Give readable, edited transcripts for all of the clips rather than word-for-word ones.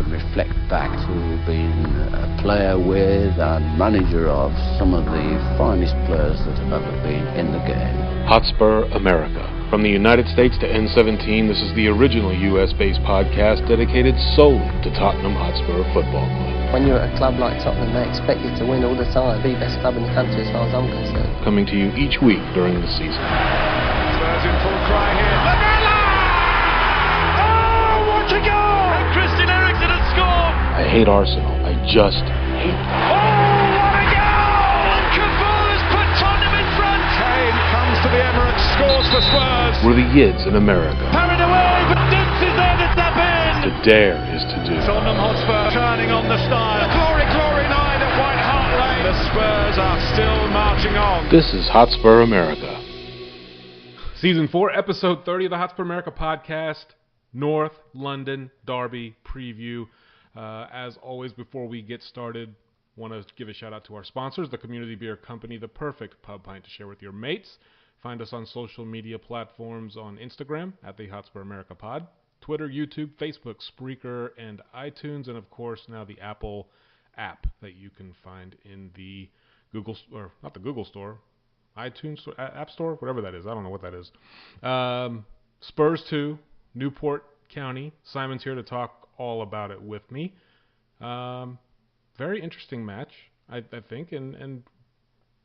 can reflect back to being a player with and manager of some of the finest players that have ever been in the game. Hotspur America. From the United States to N17, this is the original US-based podcast dedicated solely to Tottenham Hotspur Football Club. When you're at a club like Tottenham, they expect you to win all the time. Be the best club in the country as far as I'm concerned. Coming to you each week during the season. Spurs in full cry here. Lamela! Oh, what a goal! And Christian Eriksen has scored! I hate Arsenal. I just hate them. Oh, what a goal! And Cafu has put Tottenham in front! Kane comes to the Emirates, scores for Spurs. We're the Yids in America. Carried away, but Dix is there to tap in! To dare is to do. Tottenham Hotspur turning on the style. Glory, glory night at White Hart Lane. The Spurs are still marching on. This is Hotspur America. Season 4, Episode 30 of the Hotspur America podcast, North London Derby preview. As always, before we get started, want to give a shout out to our sponsors, the Community Beer Company, the perfect pub pint to share with your mates. Find us on social media platforms on Instagram at the Hotspur America Pod, Twitter, YouTube, Facebook, Spreaker, and iTunes, and of course now the Apple app that you can find in the Google, or not the Google Store, iTunes Store, App Store, whatever that is. I don't know what that is. Spurs 2, Newport County. Simon's here to talk all about it with me. Very interesting match, I think, and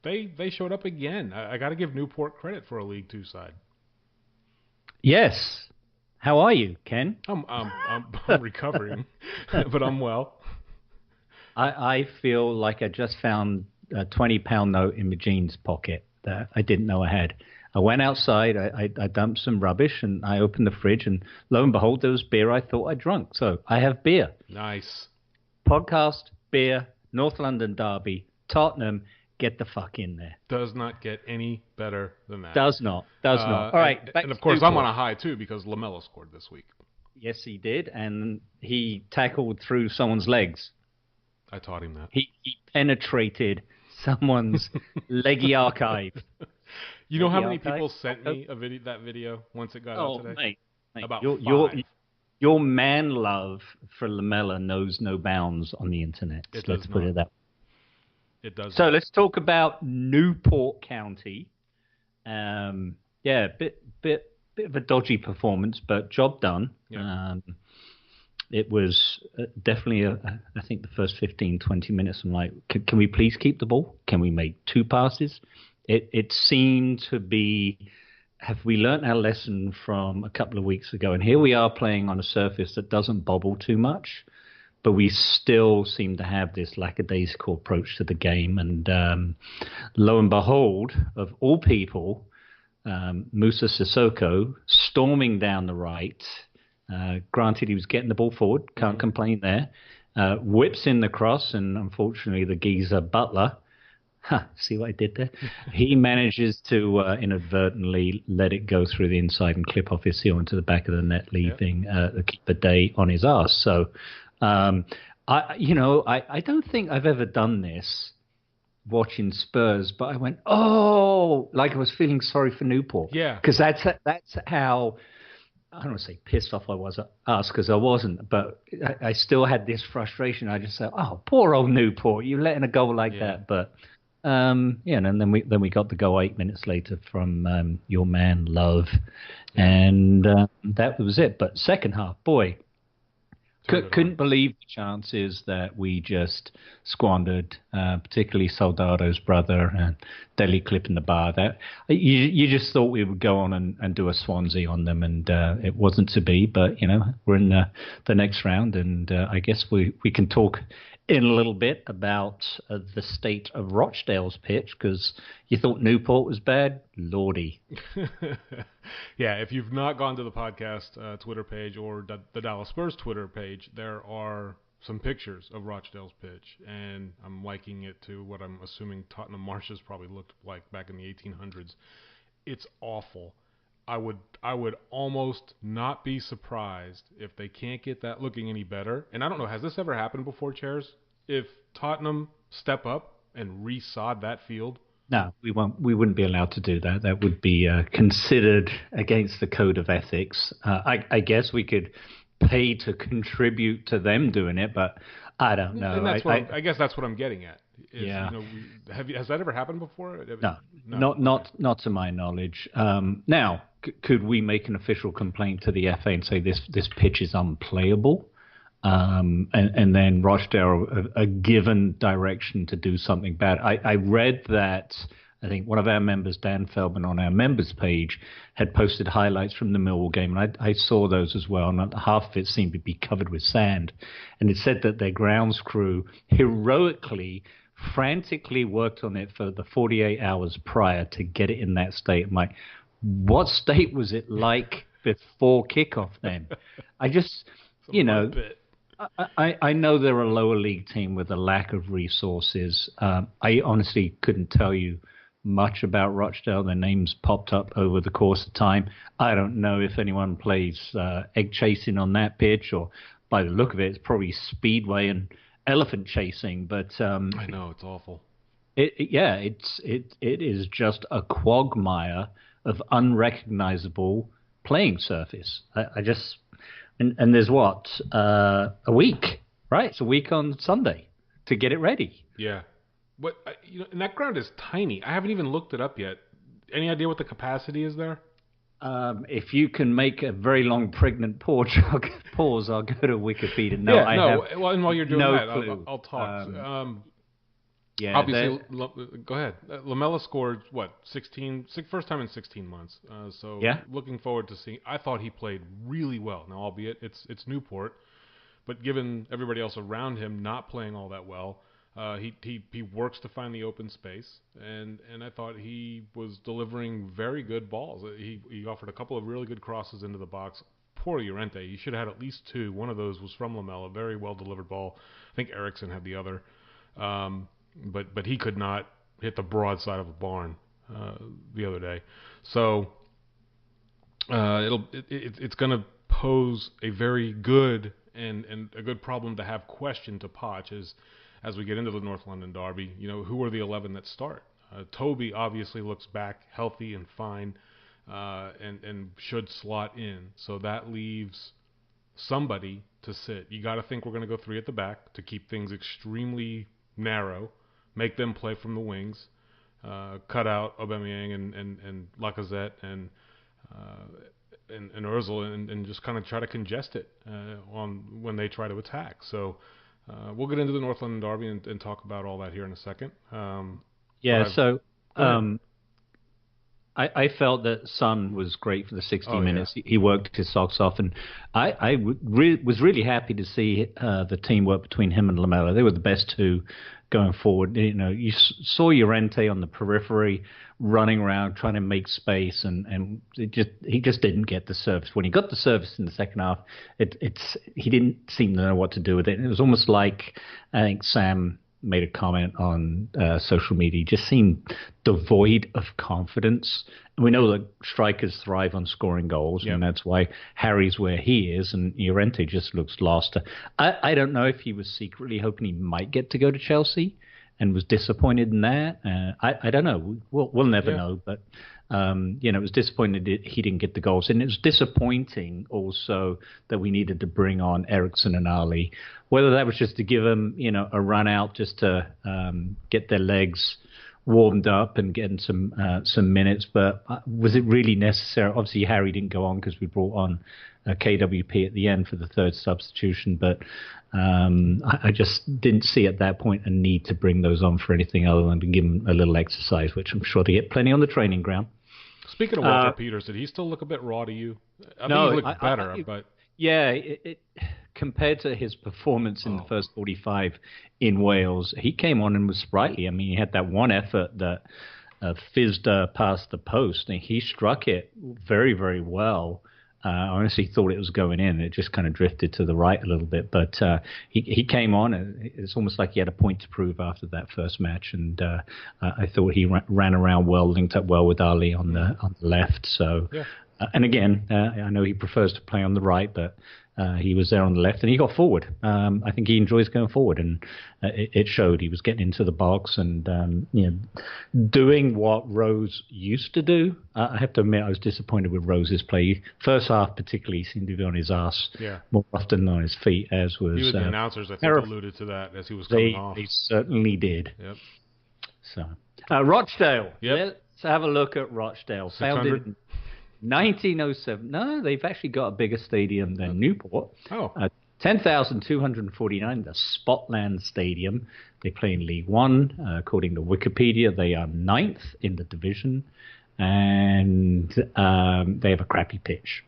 they showed up again. I got to give Newport credit for a League 2 side. Yes. How are you, Ken? I'm recovering, but I'm well. I feel like I just found a £20 note in my jeans pocket that I didn't know I had. I went outside, I dumped some rubbish, and I opened the fridge, and lo and behold, there was beer I thought I'd drunk. So I have beer. Nice. Podcast, beer, North London Derby, Tottenham. Get the fuck in there. Does not get any better than that. Does not. All right. And of course, I'm on a high, too, because Lamela scored this week. Yes, he did, and he tackled through someone's legs. I taught him that. He penetrated someone's leggy archive. You know how many people sent me that video once it got out today? Mate, About your man love for Lamela knows no bounds on the internet. Let's put it that way. It does. So let's talk about Newport County. Bit of a dodgy performance, but job done. Yeah. It was definitely, I think the first 15, 20 minutes, I'm like, can we please keep the ball? Can we make 2 passes? It seemed to be, have we learnt our lesson from a couple of weeks ago? And here we are playing on a surface that doesn't bobble too much, but we still seem to have this lackadaisical approach to the game. And lo and behold, of all people, Musa Sissoko storming down the right. Granted, he was getting the ball forward. Can't complain there. Whips in the cross, and unfortunately, the geezer Butler. See what I did there? He manages to inadvertently let it go through the inside and clip off his heel into the back of the net, leaving the keeper Day on his ass. So, I don't think I've ever done this watching Spurs, but I went, like I was feeling sorry for Newport. Yeah. Because that's how, I don't want to say pissed off I was at us, because I wasn't, but I still had this frustration. I just said, poor old Newport, you letting a goal like that. But, and then we got the goal 8 minutes later from your man, Love. And that was it. But second half, boy, couldn't believe the chances that we just squandered, particularly Soldado's brother and Deli clipping the bar. That you just thought we would go on and do a Swansea on them, and it wasn't to be. But we're in the next round, and I guess we can talk in a little bit about the state of Rochdale's pitch, because you thought Newport was bad. Lordy. Yeah, if you've not gone to the podcast Twitter page or the Dallas Spurs Twitter page, there are some pictures of Rochdale's pitch, and I'm liking it to what I'm assuming Tottenham Marshes probably looked like back in the 1800s. It's awful. I would almost not be surprised if they can't get that looking any better. And I don't know, has this ever happened before, Chairs? If Tottenham step up and resod that field? No, we won't. We wouldn't be allowed to do that. That would be considered against the code of ethics. I guess we could pay to contribute to them doing it, but I don't know. And that's I guess that's what I'm getting at. Yeah. Has that ever happened before? No. Not to my knowledge. Now, could we make an official complaint to the FA and say this pitch is unplayable? And then Rochdale are given direction to do something bad. I read that, I think one of our members, Dan Feldman, on our members page had posted highlights from the Millwall game, and I saw those as well, and half of it seemed to be covered with sand. And it said that their grounds crew heroically, frantically worked on it for the 48 hours prior to get it in that state. I'm like, what state was it like before kickoff then? I just, I know they're a lower league team with a lack of resources. I honestly couldn't tell you much about Rochdale. Their names popped up over the course of time. I don't know if anyone plays egg chasing on that pitch, or by the look of it, it's probably speedway and elephant chasing. But I know, it's awful. It is just a quagmire of unrecognizable playing surface. I just and there's a week, right? It's a week on Sunday to get it ready. Yeah. But and that ground is tiny. I haven't even looked it up yet. Any idea what the capacity is there? If you can make a very long pregnant pause, I'll go to Wikipedia. Well, and while you're doing that, I'll talk. Yeah, obviously, go ahead. Lamela scored, 16? First time in 16 months. So looking forward to seeing. I thought he played really well. Now, albeit it's Newport, but given everybody else around him not playing all that well, he works to find the open space, and I thought he was delivering very good balls. He offered a couple of really good crosses into the box. Poor Llorente. He should have had at least two. One of those was from Lamela. Very well delivered ball. I think Eriksson had the other. But he could not hit the broadside of a barn the other day. So it's going to pose a very good and a good problem to have questioned to Poch as we get into the North London derby. Who are the 11 that start? Toby obviously looks back healthy and fine and should slot in. So that leaves somebody to sit. You got to think we're going to go three at the back to keep things extremely narrow, make them play from the wings, cut out Aubameyang and Lacazette and Ozil and just kind of try to congest it on when they try to attack. So we'll get into the North London derby and talk about all that here in a second. I felt that Son was great for the 60 minutes. Yeah. He worked his socks off, and I was really happy to see the teamwork between him and Lamela. They were the best two going forward. You saw Llorente on the periphery running around trying to make space, and he just didn't get the service. When he got the service in the second half, he didn't seem to know what to do with it. It was almost like, I think Sam made a comment on social media. He just seemed devoid of confidence. And we know that strikers thrive on scoring goals, and that's why Harry's where he is, and Llorente just looks lost. I don't know if he was secretly hoping he might get to go to Chelsea and was disappointed in that. I don't know. We'll never know, but it was disappointing that he didn't get the goals. And it was disappointing also that we needed to bring on Eriksson and Ali, whether that was just to give them, a run out just to get their legs warmed up and getting some minutes. But was it really necessary? Obviously, Harry didn't go on because we brought on KWP at the end for the third substitution. But I just didn't see at that point a need to bring those on for anything other than to give them a little exercise, which I'm sure they get plenty on the training ground. Speaking of Walter Peters, did he still look a bit raw to you? I think he looked better, but... Yeah, compared to his performance in the first 45 in Wales, he came on and was sprightly. I mean, he had that one effort that fizzed past the post, and he struck it very, very well. I honestly thought it was going in. It just kind of drifted to the right a little bit. But he came on, and it's almost like he had a point to prove after that first match. And I thought he ran around well, linked up well with Ali on the left. So, and again, I know he prefers to play on the right, but He was there on the left, and he got forward. I think he enjoys going forward, and it showed. He was getting into the box and doing what Rose used to do. I have to admit, I was disappointed with Rose's play. First half, particularly, seemed to be on his ass more often than on his feet, as was. Even the announcers, I think, alluded to that as he was coming off. They certainly did. Yep. So, Rochdale. Yep. Let's have a look at Rochdale. Founded in 1907. No, they've actually got a bigger stadium than Newport. 10,249, the Spotland Stadium. They play in League One. According to Wikipedia, they are 9th in the division, and they have a crappy pitch.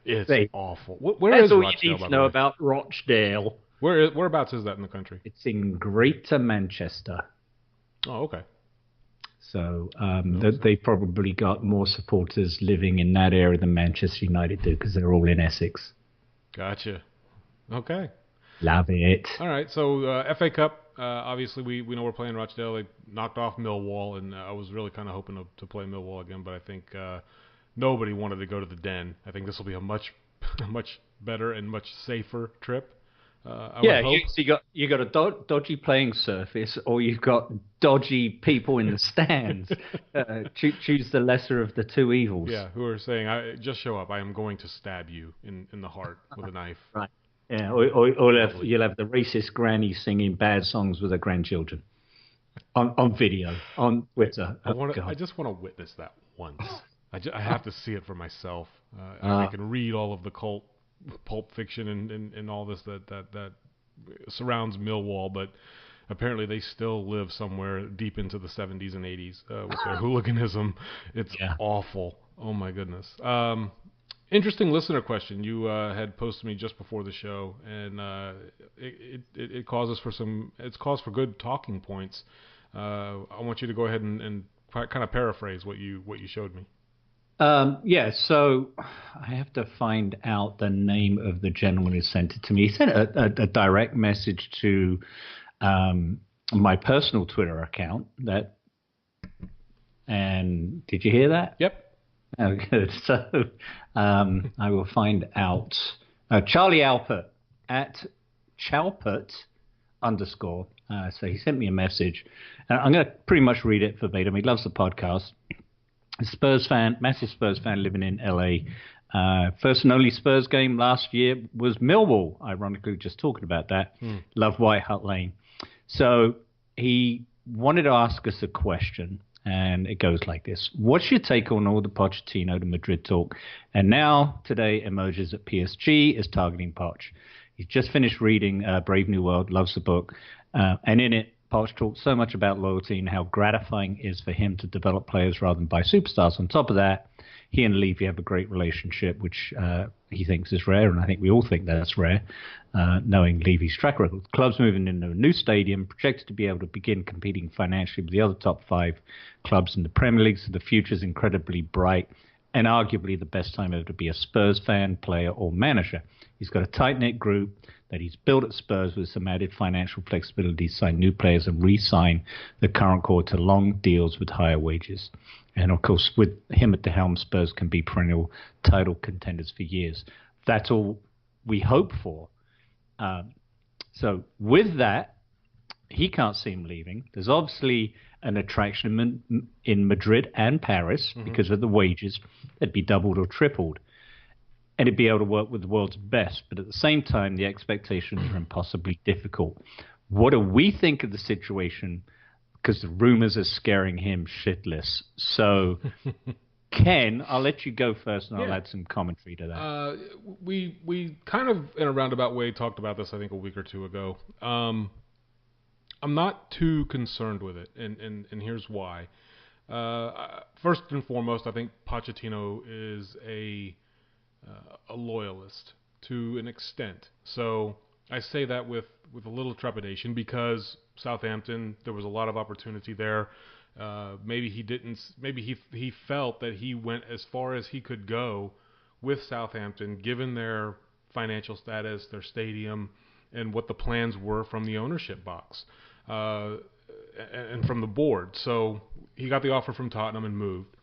It's awful. Where That's is all Rochdale, you need to know about Rochdale. Whereabouts is that in the country? It's in Greater Manchester. Oh, okay. So they probably got more supporters living in that area than Manchester United do, because they're all in Essex. Gotcha. Okay. Love it. All right. So FA Cup, obviously we know we're playing Rochdale. They knocked off Millwall, and I was really kind of hoping to play Millwall again, but I think nobody wanted to go to the Den. I think this will be a much better and much safer trip. You got a dodgy playing surface, or you've got dodgy people in the stands. Choose the lesser of the two evils. Yeah, who are saying, just show up. I am going to stab you in the heart with a knife. Right. Yeah, or you'll have the racist granny singing bad songs with her grandchildren on video, on Twitter. I just want to witness that once. I have to see it for myself. I can read all of the pulp fiction and all this that surrounds Millwall, but apparently they still live somewhere deep into the 70s and 80s with their hooliganism. It's awful. Oh my goodness. Interesting listener question you had posted me just before the show, and it causes for it's cause for good talking points. I want you to go ahead and kind of paraphrase what you showed me. So I have to find out the name of the gentleman who sent it to me. He sent a direct message to my personal Twitter account. And did you hear that? Yep. Oh, good. So I will find out. Charlie Alpert at Chalpert _ so he sent me a message, and I'm going to pretty much read it verbatim. He loves the podcast. Spurs fan, massive Spurs fan living in LA. First and only Spurs game last year was Millwall. Ironically, just talking about that. Love White Hart Lane. So he wanted to ask us a question, and it goes like this. What's your take on all the Pochettino to Madrid talk? And now, today, emerges that PSG is targeting Poch. He's just finished reading Brave New World, loves the book, and in it, Poch talks so much about loyalty and how gratifying it is for him to develop players rather than buy superstars. On top of that, he and Levy have a great relationship, which he thinks is rare, and I think we all think that's rare, knowing Levy's track record. The club's moving into a new stadium, projected to be able to begin competing financially with the other top 5 clubs in the Premier League, so the future's incredibly bright, and arguably the best time ever to be a Spurs fan, player, or manager. He's got a tight-knit group that he's built at Spurs with some added financial flexibility to sign new players and re-sign the current core to long deals with higher wages. And, of course, with him at the helm, Spurs can be perennial title contenders for years. That's all we hope for. So with that, he can't see him leaving. There's obviously an attraction in Madrid and Paris because of the wages. It'd be doubled or tripled. And he'd be able to work with the world's best. But at the same time, the expectations are impossibly difficult. What do we think of the situation? Because the rumors are scaring him shitless. So, Ken, I'll let you go first, and I'll add some commentary to that. We kind of, in a roundabout way, talked about this, I think, a week or two ago. I'm not too concerned with it, and here's why. First and foremost, I think Pochettino is a loyalist to an extent. So I say that with a little trepidation because Southampton, there was a lot of opportunity there. Maybe he felt that he went as far as he could go with Southampton, given their financial status, their stadium, and what the plans were from the ownership box and from the board. So he got the offer from Tottenham and moved.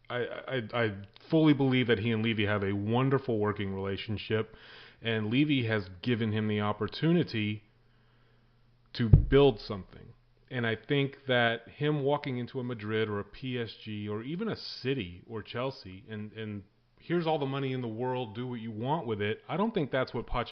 I fully believe that he and Levy have a wonderful working relationship, and Levy has given him the opportunity to build something. And I think that him walking into a Madrid or a PSG or even a City or Chelsea and here's all the money in the world, do what you want with it, I don't think that's what Poch